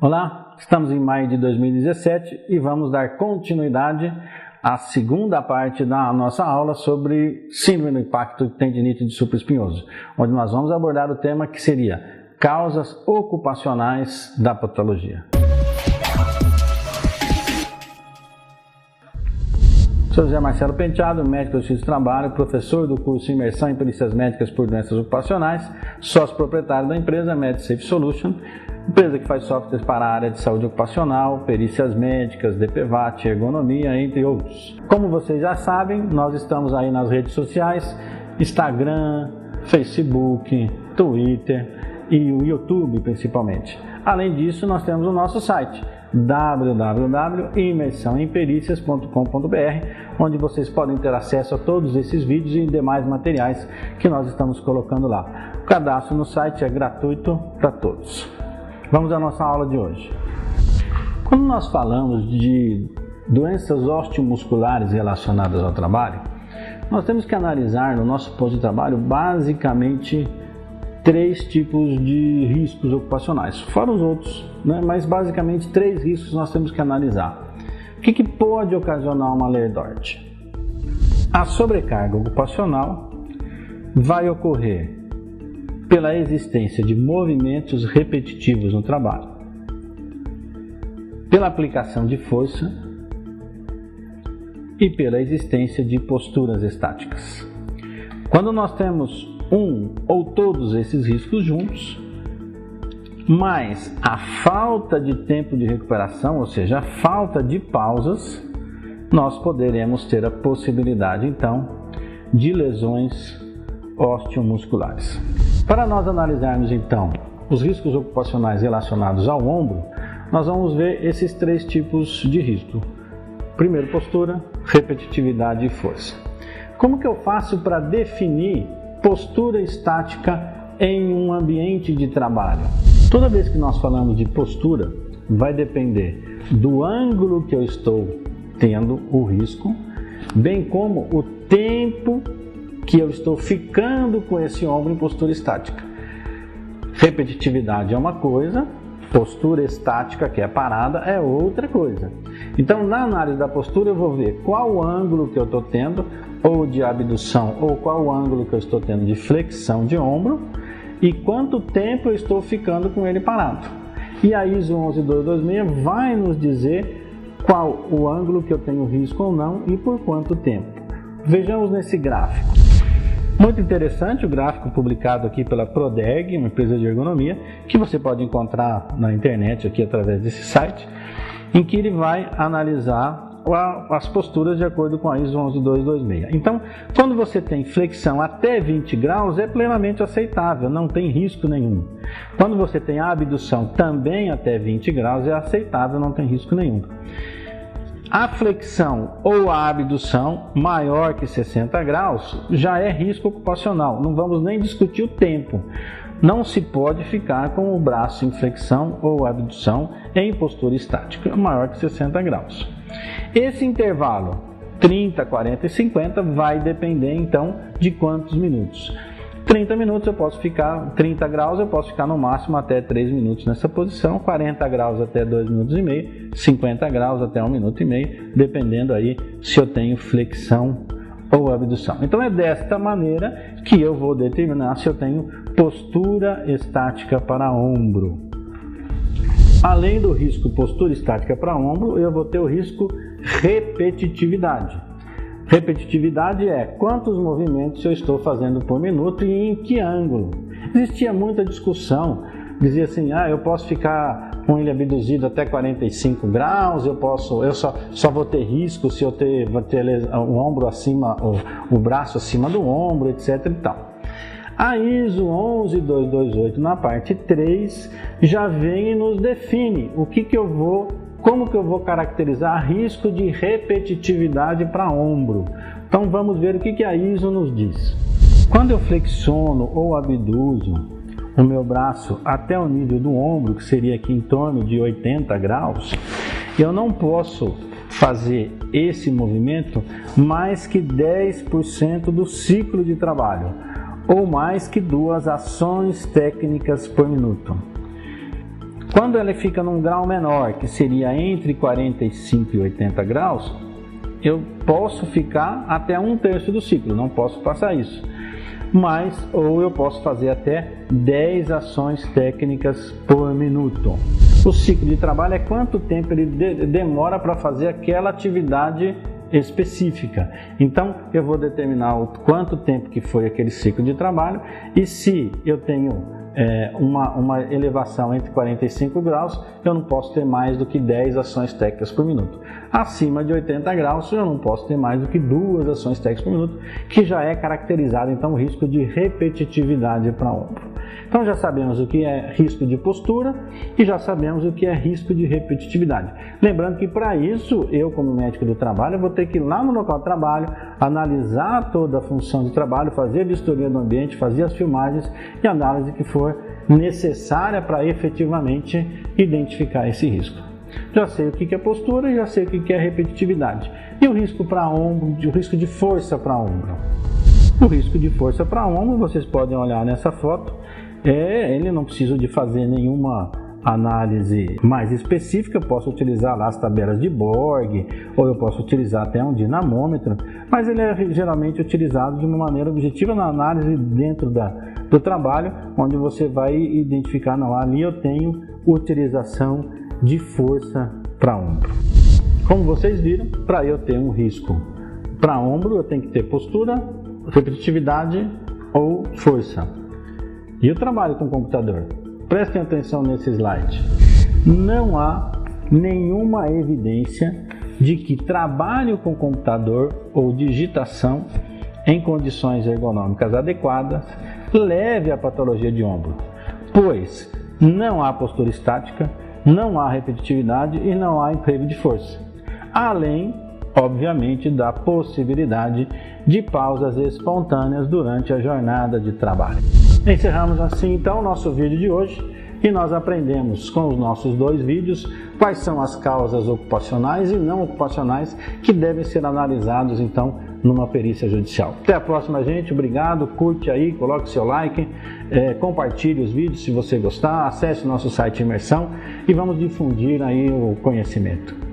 Olá, estamos em maio de 2017 e vamos dar continuidade à segunda parte da nossa aula sobre síndrome do impacto tendinite de supraespinhoso, onde nós vamos abordar o tema que seria causas ocupacionais da patologia. Sou José Marcelo Penteado, médico do Justiça do Trabalho, professor do curso Imersão em Perícias Médicas por Doenças Ocupacionais, sócio proprietário da empresa MedSafe Solution, empresa que faz softwares para a área de saúde ocupacional, perícias médicas, DPVAT, ergonomia, entre outros. Como vocês já sabem, nós estamos aí nas redes sociais, Instagram, Facebook, Twitter e o YouTube principalmente. Além disso, nós temos o nosso site www.imersãoempericias.com.br, onde vocês podem ter acesso a todos esses vídeos e demais materiais que nós estamos colocando lá. O cadastro no site é gratuito para todos. Vamos à nossa aula de hoje. Quando nós falamos de doenças osteomusculares relacionadas ao trabalho, nós temos que analisar no nosso posto de trabalho basicamente três tipos de riscos ocupacionais, fora os outros, né? Mas basicamente três riscos nós temos que analisar. O que pode ocasionar uma lerdort? A sobrecarga ocupacional vai ocorrer pela existência de movimentos repetitivos no trabalho, pela aplicação de força e pela existência de posturas estáticas. Quando nós temos um ou todos esses riscos juntos, mais a falta de tempo de recuperação, ou seja, a falta de pausas, nós poderemos ter a possibilidade, então, de lesões osteomusculares. Para nós analisarmos, então, os riscos ocupacionais relacionados ao ombro, nós vamos ver esses três tipos de risco. Primeiro, postura, repetitividade e força. Como que eu faço para definir postura estática em um ambiente de trabalho? Toda vez que nós falamos de postura, vai depender do ângulo que eu estou tendo o risco, bem como o tempo que eu estou ficando com esse ombro em postura estática. Repetitividade é uma coisa, postura estática, que é parada, é outra coisa. Então, na análise da postura, eu vou ver qual o ângulo que eu estou tendo, ou de abdução, ou qual o ângulo que eu estou tendo de flexão de ombro, e quanto tempo eu estou ficando com ele parado. E a ISO 11226 vai nos dizer qual o ângulo que eu tenho risco ou não e por quanto tempo. Vejamos nesse gráfico. Muito interessante o gráfico publicado aqui pela Proderg, uma empresa de ergonomia, que você pode encontrar na internet aqui através desse site, em que ele vai analisar as posturas de acordo com a ISO 11226. Então, quando você tem flexão até 20 graus, é plenamente aceitável, não tem risco nenhum. Quando você tem abdução também até 20 graus, é aceitável, não tem risco nenhum. A flexão ou a abdução maior que 60 graus já é risco ocupacional, não vamos nem discutir o tempo. Não se pode ficar com o braço em flexão ou abdução em postura estática maior que 60 graus. Esse intervalo 30, 40 e 50 vai depender então de quantos minutos. 30 minutos eu posso ficar, 30 graus eu posso ficar no máximo até 3 minutos nessa posição, 40 graus até 2 minutos e meio, 50 graus até 1 minuto e meio, dependendo aí se eu tenho flexão ou abdução. Então é desta maneira que eu vou determinar se eu tenho postura estática para ombro. Além do risco postura estática para ombro, eu vou ter o risco repetitividade. Repetitividade é quantos movimentos eu estou fazendo por minuto e em que ângulo. Existia muita discussão, dizia assim, eu posso ficar com ele abduzido até 45 graus, eu só vou ter risco se eu vou ter o ombro acima, o braço acima do ombro, etc. e tal. A ISO 11228 na parte 3 já vem e nos define como que eu vou caracterizar risco de repetitividade para ombro. Então vamos ver o que a ISO nos diz. Quando eu flexiono ou abduzo o meu braço até o nível do ombro, que seria aqui em torno de 80 graus, eu não posso fazer esse movimento mais que 10% do ciclo de trabalho, ou mais que 2 ações técnicas por minuto. Quando ela fica num grau menor, que seria entre 45 e 80 graus, eu posso ficar até 1/3 do ciclo, não posso passar isso. Ou eu posso fazer até 10 ações técnicas por minuto. O ciclo de trabalho é quanto tempo ele demora para fazer aquela atividade específica. Então, eu vou determinar o quanto tempo que foi aquele ciclo de trabalho, e se eu tenho uma elevação entre 45 graus, eu não posso ter mais do que 10 ações técnicas por minuto. Acima de 80 graus, eu não posso ter mais do que 2 ações técnicas por minuto, que já é caracterizado então o risco de repetitividade para ombro. Então já sabemos o que é risco de postura e já sabemos o que é risco de repetitividade. Lembrando que para isso, eu como médico do trabalho, vou ter que ir lá no local de trabalho, analisar toda a função de trabalho, fazer a vistoria do ambiente, fazer as filmagens e análise que for necessária para efetivamente identificar esse risco. Já sei o que é postura e já sei o que é repetitividade. E o risco para ombro, o risco de força para ombro? O risco de força para ombro, vocês podem olhar nessa foto, ele não precisa de fazer nenhuma análise mais específica, eu posso utilizar lá as tabelas de Borg, ou eu posso utilizar até um dinamômetro, mas ele é geralmente utilizado de uma maneira objetiva na análise dentro do trabalho, onde você vai identificar, não, ali eu tenho utilização de força para ombro. Como vocês viram, para eu ter um risco para ombro, eu tenho que ter postura, repetitividade ou força. E eu trabalho com computador. Prestem atenção nesse slide. Não há nenhuma evidência de que trabalho com computador ou digitação em condições ergonômicas adequadas leve à patologia de ombro, pois não há postura estática, não há repetitividade e não há emprego de força. Além, obviamente, da possibilidade de pausas espontâneas durante a jornada de trabalho. Encerramos assim então o nosso vídeo de hoje e nós aprendemos com os nossos 2 vídeos quais são as causas ocupacionais e não ocupacionais que devem ser analisados então numa perícia judicial. Até a próxima, gente. Obrigado. Curte aí, coloque seu like, compartilhe os vídeos se você gostar, acesse o nosso site Imersão e vamos difundir aí o conhecimento.